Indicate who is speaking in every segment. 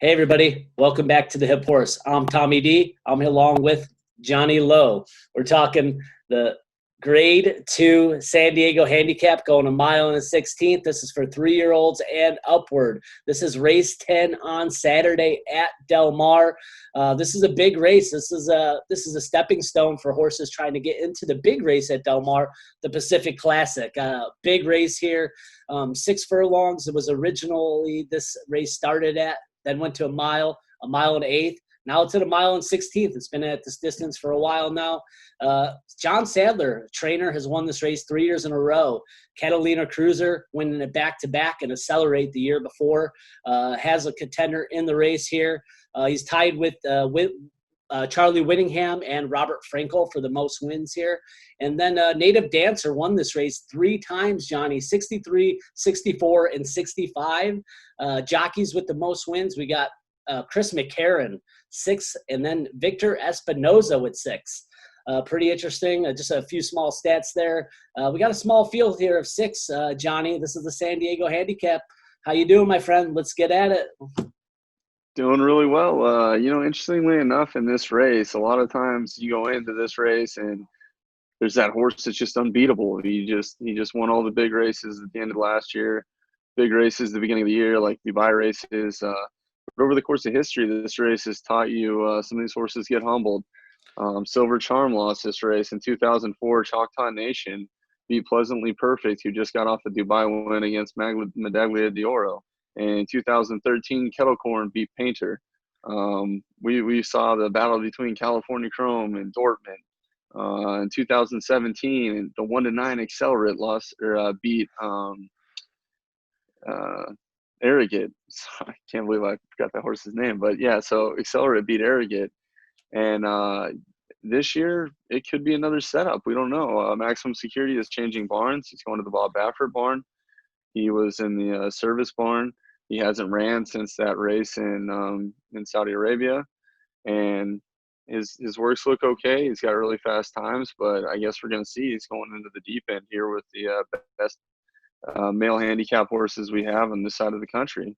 Speaker 1: Hey everybody, welcome back to the Hip Horse. I'm Tommy D. I'm here along with Johnnie Lowe. We're talking the Grade 2 San Diego Handicap going a mile and a 16th. This is for 3-year-olds and upward. This is race 10 on Saturday at Del Mar. This is a big race. This is a stepping stone for horses trying to get into the big race at Del Mar, the Pacific Classic. Big race here, 6 furlongs. It was originally this race started at, then went to a mile and eighth. Now it's at a mile and 16th. It's been at this distance for a while now. John Sadler, trainer, has won this race 3 years in a row. Catalina Cruiser winning it back-to-back and Accelerate the year before. Has a contender in the race here. He's tied with Charlie Whittingham and Robert Frankel for the most wins here. And then Native Dancer won this race 3 times, Johnny, 63, 64, and 65. Jockeys with the most wins, we got Chris McCarron, 6, and then Victor Espinoza with 6. Pretty interesting. Just a few small stats there. We got a small field here of 6, Johnny. This is the San Diego Handicap. How you doing, my friend? Let's get at it.
Speaker 2: Doing really well. Interestingly enough, in this race, a lot of times you go into this race and there's that horse that's just unbeatable. He just won all the big races at the end of last year, big races at the beginning of the year, like Dubai races. But over the course of history, this race has taught you some of these horses get humbled. Silver Charm lost this race in 2004. Choctaw Nation beat Pleasantly Perfect, who just got off a Dubai win against Medaglia d'Oro. In 2013, Kettle Corn beat Painter. We saw the battle between California Chrome and Dortmund. In 2017, the 1-9 Accelerate beat Arrogate. I can't believe I forgot that horse's name, but yeah, so Accelerate beat Arrogate. And this year, it could be another setup. We don't know. Maximum Security is changing barns. He's going to the Bob Baffert barn. He was in the service barn. He hasn't ran since that race in Saudi Arabia, and his works look okay. He's got really fast times, but I guess we're going to see. He's going into the deep end here with the best male handicap horses we have on this side of the country.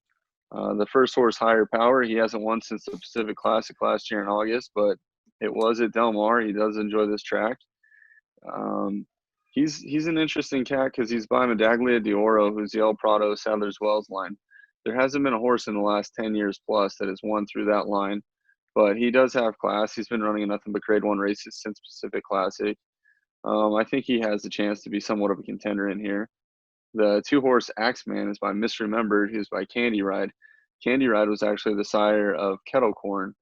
Speaker 2: The first horse, Higher Power, he hasn't won since the Pacific Classic last year in August, but it was at Del Mar. He does enjoy this track. He's an interesting cat because he's by Medaglia d'Oro, who's the El Prado Sadler's Wells line. There hasn't been a horse in the last 10 years plus that has won through that line, but he does have class. He's been running nothing but Grade 1 races since Pacific Classic. I think he has a chance to be somewhat of a contender in here. The 2-horse Axeman is by Misremembered, who's by Candy Ride. Candy Ride was actually the sire of Kettle Corn.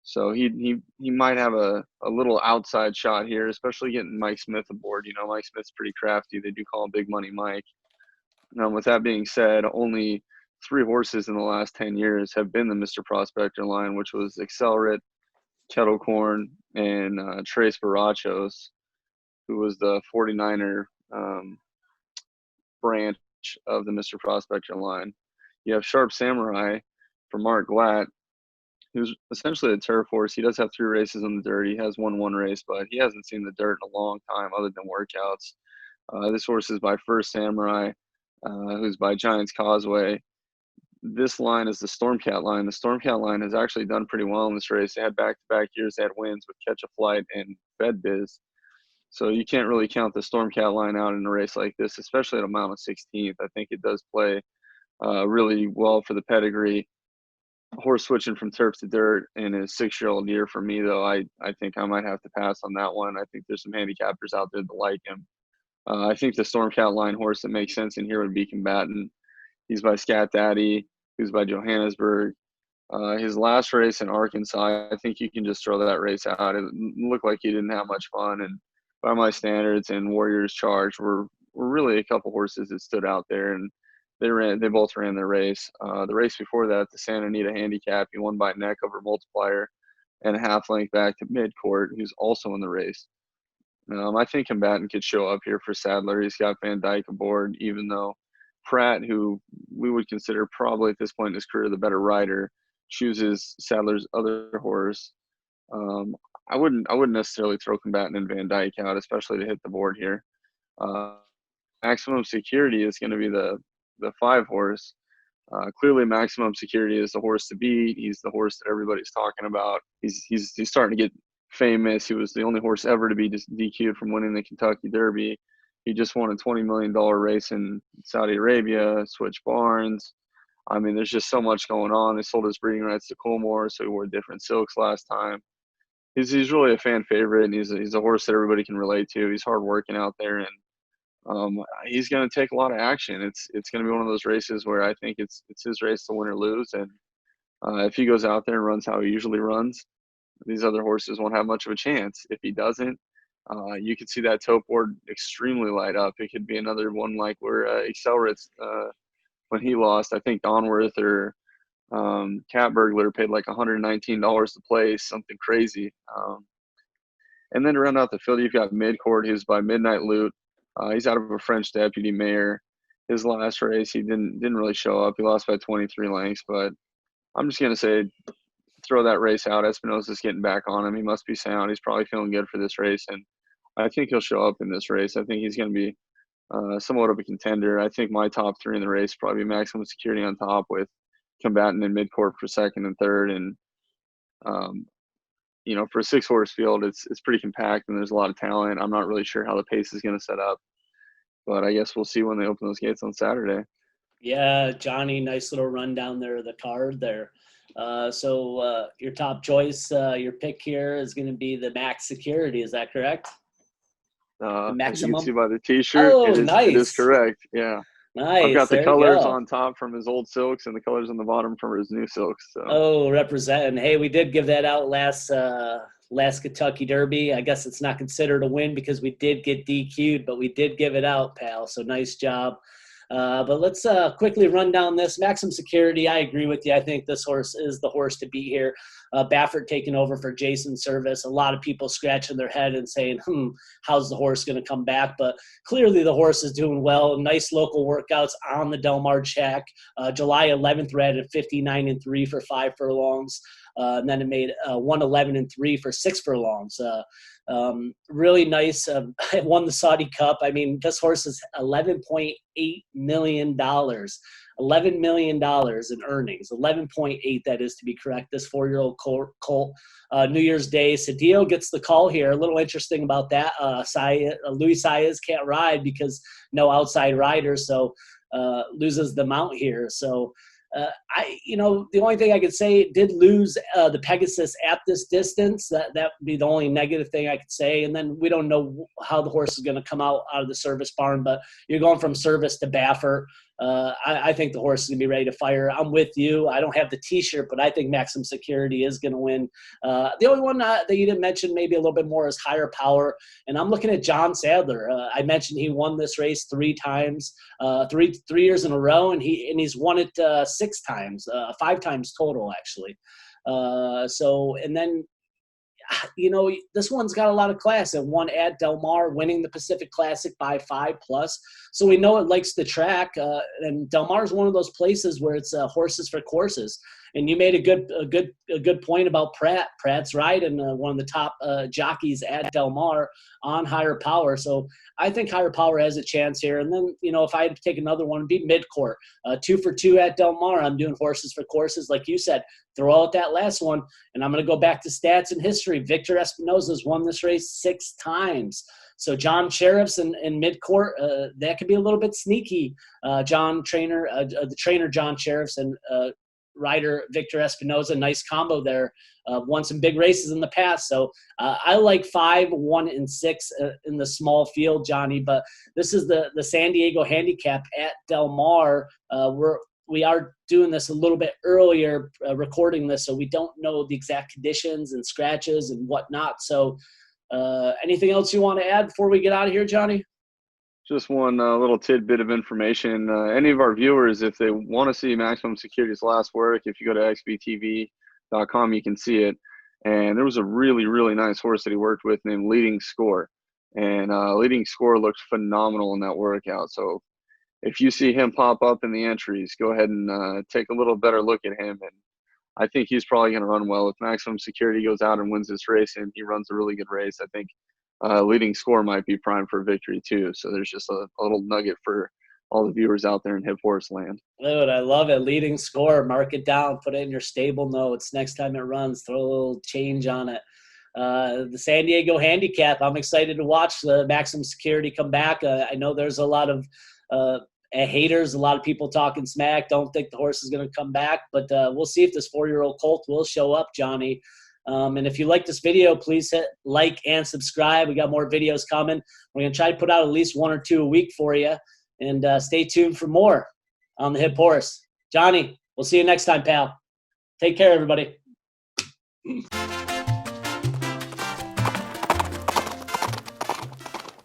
Speaker 2: So he might have a little outside shot here, especially getting Mike Smith aboard. You know, Mike Smith's pretty crafty. They do call him Big Money Mike. With that being said, only 3 horses in the last 10 years have been the Mr. Prospector line, which was Accelerate, Kettle Corn, and Tres Barachos, who was the 49er branch of the Mr. Prospector line. You have Sharp Samurai for Mark Glatt, who's essentially a turf horse. He does have 3 races on the dirt. He has won 1 race, but he hasn't seen the dirt in a long time other than workouts. This horse is by First Samurai, who's by Giants Causeway. This line is the Stormcat line. The Stormcat line has actually done pretty well in this race. They had back-to-back years. They had wins with Catch a Flight and Fed Biz. So you can't really count the Stormcat line out in a race like this, especially at a mile and 16th. I think it does play really well for the pedigree. Horse switching from turf to dirt in his 6-year-old year for me, though, I think I might have to pass on that one. I think there's some handicappers out there that like him. I think the Stormcat line horse that makes sense in here would be Combatant. He's by Scat Daddy, who's by Johannesburg. His last race in Arkansas, I think you can just throw that race out. It looked like he didn't have much fun, and by my standards and Warriors Charge were really a couple horses that stood out there, and they both ran their race. The race before that, the Santa Anita Handicap, he won by neck over Multiplier and a half length back to Midcourt, who's also in the race. I think Combatant could show up here for Sadler. He's got Van Dyke aboard, even though Pratt, who we would consider probably at this point in his career the better rider, chooses Sadler's other horse. I wouldn't necessarily throw Combatant and Van Dyke out, especially to hit the board here. Maximum Security is going to be the 5-horse. Clearly, Maximum Security is the horse to beat. He's the horse that everybody's talking about. He's starting to get famous. He was the only horse ever to be DQ'd from winning the Kentucky Derby. He just won a $20 million race in Saudi Arabia, switch barns. I mean, there's just so much going on. They sold his breeding rights to Coolmore, so he wore different silks last time. He's really a fan favorite, and he's a horse that everybody can relate to. He's hard working out there, and he's going to take a lot of action. It's going to be one of those races where I think it's his race to win or lose, and if he goes out there and runs how he usually runs, these other horses won't have much of a chance. If he doesn't, you could see that tote board extremely light up. It could be another one like where Accelerates, when he lost, I think Donworth or Cat Burglar paid like $119 to place, something crazy. And then to round out the field, you've got Midcourt, who's by Midnight Loot. He's out of a French deputy mare. His last race, he didn't really show up. He lost by 23 lengths, but I'm just going to say throw that race out. Espinosa's getting back on him. He must be sound. He's probably feeling good for this race, and I think he'll show up in this race. I think he's going to be somewhat of a contender. I think my top three in the race probably Maximum Security on top with Combatant and Midcourt for second and third. And, for a 6-horse field, it's pretty compact and there's a lot of talent. I'm not really sure how the pace is going to set up, but I guess we'll see when they open those gates on Saturday.
Speaker 1: Yeah, Johnny, nice little rundown there of the card there. So your top choice, your pick here is going to be the Max Security. Is that correct?
Speaker 2: As you can see by the T-shirt,
Speaker 1: nice.
Speaker 2: It is correct. Yeah.
Speaker 1: Nice.
Speaker 2: I've got the colors on top from his old silks and the colors on the bottom from his new silks. So.
Speaker 1: Oh, representing. Hey, we did give that out last Kentucky Derby. I guess it's not considered a win because we did get DQ'd, but we did give it out, pal. So nice job. But let's quickly run down this. Maximum Security, I agree with you. I think this horse is the horse to beat here. Baffert taking over for Jason Service. A lot of people scratching their head and saying, how's the horse going to come back? But clearly the horse is doing well. Nice local workouts on the Del Mar track. July 11th ran at 59-3 for 5 furlongs. And then it made 111-3 for 6 furlongs. Really nice. It won the Saudi Cup. I mean, this horse is $11.8 million. $11 million in earnings. 11.8, that is to be correct. This 4-year-old colt. New Year's Day, Cedillo gets the call here. A little interesting about that. Luis Saez can't ride because no outside rider, so loses the mount here. So the only thing I could say, did lose the Pegasus at this distance. That would be the only negative thing I could say. And then we don't know how the horse is going to come out of the Service barn, but you're going from Service to Baffert. I think the horse is going to be ready to fire. I'm with you. I don't have the T-shirt, but I think Maximum Security is going to win. The only one that you didn't mention maybe a little bit more is Higher Power, and I'm looking at John Sadler. I mentioned he won this race 3 times, 3 years in a row, and he's won it 6 times, 5 times total actually. And then this one's got a lot of class. It won at Del Mar, winning the Pacific Classic by 5+. So we know it likes the track. And Del Mar is one of those places where it's horses for courses. And you made a good point about Pratt. Pratt's riding one of the top jockeys at Del Mar on Higher Power. So I think Higher Power has a chance here. And then, if I had to take another one, it'd be Midcourt. 2 for 2 at Del Mar. I'm doing horses for courses. Like you said, throw out that last one. And I'm going to go back to stats and history. Victor Espinosa's won this race 6 times. So John Sheriff's and Midcourt, that could be a little bit sneaky. The trainer John Sheriff's and rider Victor Espinosa, nice combo there. Won some big races in the past. So I like 5, 1, and 6 in the small field, Johnny. But this is the San Diego Handicap at Del Mar. We are doing this a little bit earlier, recording this, so we don't know the exact conditions and scratches and whatnot. So anything else you want to add before we get out of here, Johnny?
Speaker 2: Just one little tidbit of information. Any of our viewers, if they want to see Maximum Security's last work, if you go to xbtv.com, you can see it. And there was a really, really nice horse that he worked with named Leading Score. And Leading Score looked phenomenal in that workout. So if you see him pop up in the entries, go ahead and take a little better look at him. And I think he's probably going to run well. If Maximum Security goes out and wins this race and he runs a really good race, I think Leading Score might be primed for victory too. So there's just a little nugget for all the viewers out there in hip horse land.
Speaker 1: Dude, I love it. Leading score, mark it down, put it in your stable notes. Next time it runs, throw a little change on it. The San Diego Handicap, I'm excited to watch the maximum security come back. I know there's a lot of haters, a lot of people talking smack, don't think the horse is going to come back, but we'll see if this 4-year-old colt will show up, Johnny. And if you like this video, please hit like and subscribe. We got more videos coming. We're going to try to put out at least 1 or 2 a week for you. And stay tuned for more on the Hip Horse. Johnny, we'll see you next time, pal. Take care, everybody.